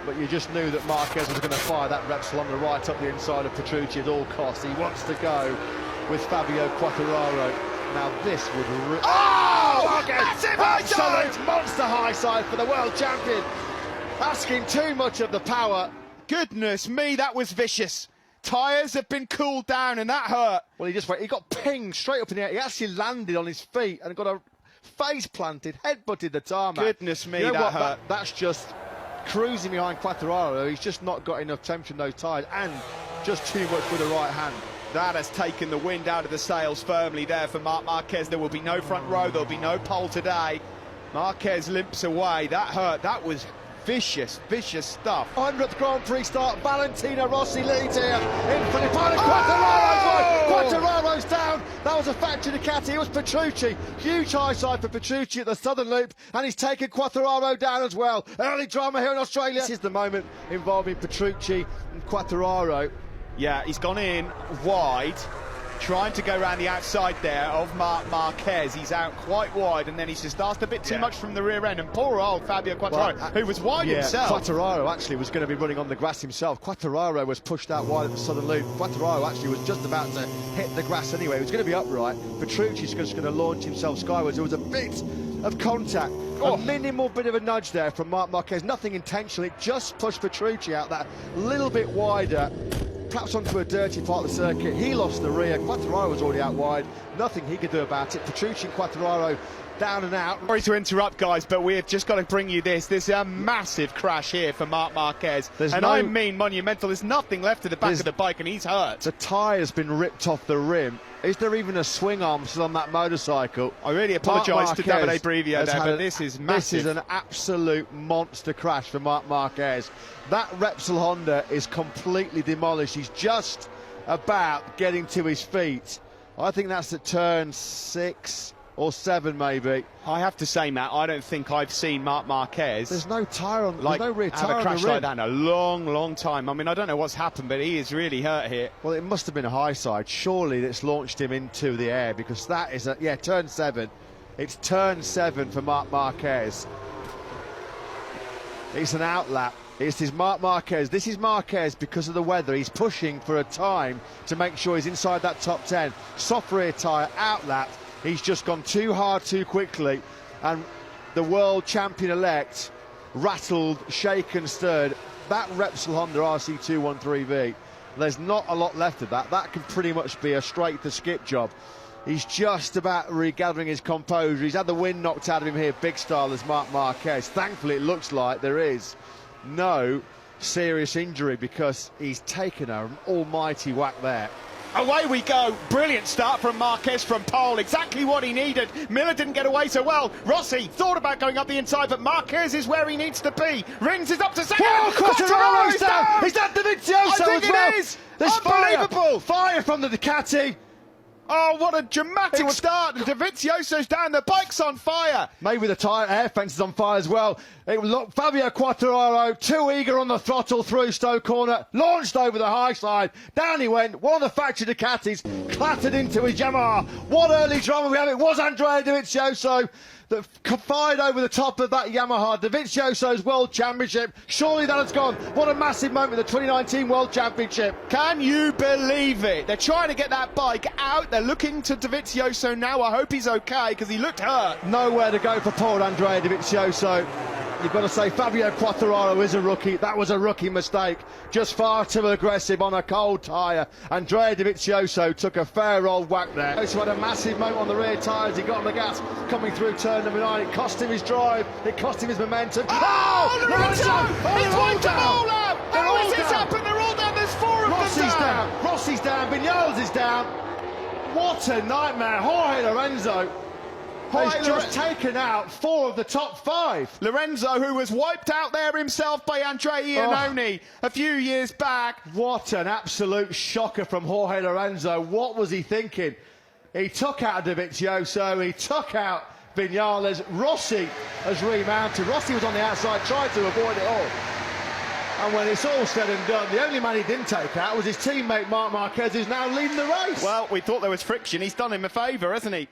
but you just knew that Marquez was going to fire that Repsol on the right up the inside of Petrucci at all costs. He wants to go with Fabio Quartararo. Now this would... Massive high side! Absolute monster high side for the world champion. Asking too much of the power. Goodness me, that was vicious. Tyres have been cooled down and that hurt. Well, he got pinged straight up in the air. He actually landed on his feet and got a face planted, head-butted the tarmac. Goodness me, you know that what? hurt. That's just cruising behind Quartararo. He's just not got enough temperature in those tyres and just too much with the right hand. That has taken the wind out of the sails firmly there for Marc Marquez. There will be no front row, there'll be no pole today. Marquez limps away. That hurt. That was vicious, vicious stuff. 100th Grand Prix start. Valentino Rossi leads here in Filipino. Quartararo's down. That was a factory Ducati. It was Petrucci. Huge high side for Petrucci at the southern loop, and he's taken Quartararo down as well. Early drama here in Australia. This is the moment involving Petrucci and Quartararo. Yeah, he's gone in wide, trying to go around the outside there of Marc Marquez. He's out quite wide, and then he's just asked a bit too much from the rear end. And poor old Fabio Quartararo, who was wide himself. Quartararo actually was going to be running on the grass himself. Quartararo was pushed out wide at the southern loop. Quartararo actually was just about to hit the grass anyway. He was going to be upright. Petrucci's just going to launch himself skywards. There was a bit of contact. A minimal bit of a nudge there from Marc Marquez. Nothing intentional. It just pushed Petrucci out that little bit wider, perhaps onto a dirty part of the circuit. He lost the rear. Quartararo was already out wide. Nothing he could do about it. Petrucci and Quartararo down and out. Sorry to interrupt, guys, but we've just got to bring you this. There's a massive crash here for Marc Marquez. I mean monumental. There's nothing left at the back of the bike, and he's hurt. The tyre's been ripped off the rim. Is there even a swing arm still on that motorcycle? I really apologise to Davide Brivio there, but this is massive. This is an absolute monster crash for Marc Marquez. That Repsol Honda is completely demolished. He's just about getting to his feet. I think that's at turn 6 or 7 maybe. I have to say, Matt, I don't think I've seen Marc Marquez. There's no tyre on, there's no rear tyre have a crash on the rim. like that in a long, long time. I mean, I don't know what's happened, but he is really hurt here. Well, it must have been a high side. Surely that's launched him into the air, because that is turn 7. It's turn 7 for Marc Marquez. It's an outlap. This is Marc Marquez. This is Marquez because of the weather. He's pushing for a time to make sure he's inside that top 10. Soft rear tyre, outlap. He's just gone too hard too quickly, and the world champion-elect rattled, shaken, stirred. That Repsol Honda RC213V, there's not a lot left of that. That can pretty much be a straight to skip job. He's just about regathering his composure. He's had the wind knocked out of him here, big style as Marc Marquez. Thankfully, it looks like there is no serious injury, because he's taken an almighty whack there. Away we go. Brilliant start from Marquez from pole. Exactly what he needed. Miller didn't get away so well. Rossi thought about going up the inside, but Marquez is where he needs to be. Rins is up to second. Quartararo's down. He's down Dovizioso I think as well. it is. There's Unbelievable. Fire from the Ducati. Oh, what a dramatic start. Dovizioso's down. The bike's on fire. Maybe the tyre air fence is on fire as well. Fabio Quartararo, too eager on the throttle through Stowe Corner, launched over the high side. Down he went. One of the factory Ducatis clattered into his Yamaha. What early drama we have. It was Andrea Dovizioso that fired over the top of that Yamaha. Dovizioso's World Championship. Surely that has gone. What a massive moment, the 2019 World Championship. Can you believe it? They're trying to get that bike out. They're looking to Dovizioso now. I hope he's okay, because he looked hurt. Nowhere to go for poor Andrea Dovizioso. You've got to say Fabio Quartararo is a rookie. That was a rookie mistake. Just far too aggressive on a cold tyre. Andrea Dovizioso took a fair old whack there. He had a massive moment on the rear tyres. He got on the gas coming through turn number 9. It cost him his drive. It cost him his momentum. Lorenzo! He's wiped them all out! How has this happened? They're all down. There's 4 of them down. Rossi's down. Vinales is down. What a nightmare. Jorge Lorenzo has just taken out 4 of the top 5. Lorenzo, who was wiped out there himself by Andrea Iannone a few years back. What an absolute shocker from Jorge Lorenzo. What was he thinking? He took out Dovizioso, he took out Vinales. Rossi has remounted. Rossi was on the outside, tried to avoid it all. And when it's all said and done, the only man he didn't take out was his teammate Marc Marquez, who's now leading the race. Well, we thought there was friction. He's done him a favour, hasn't he?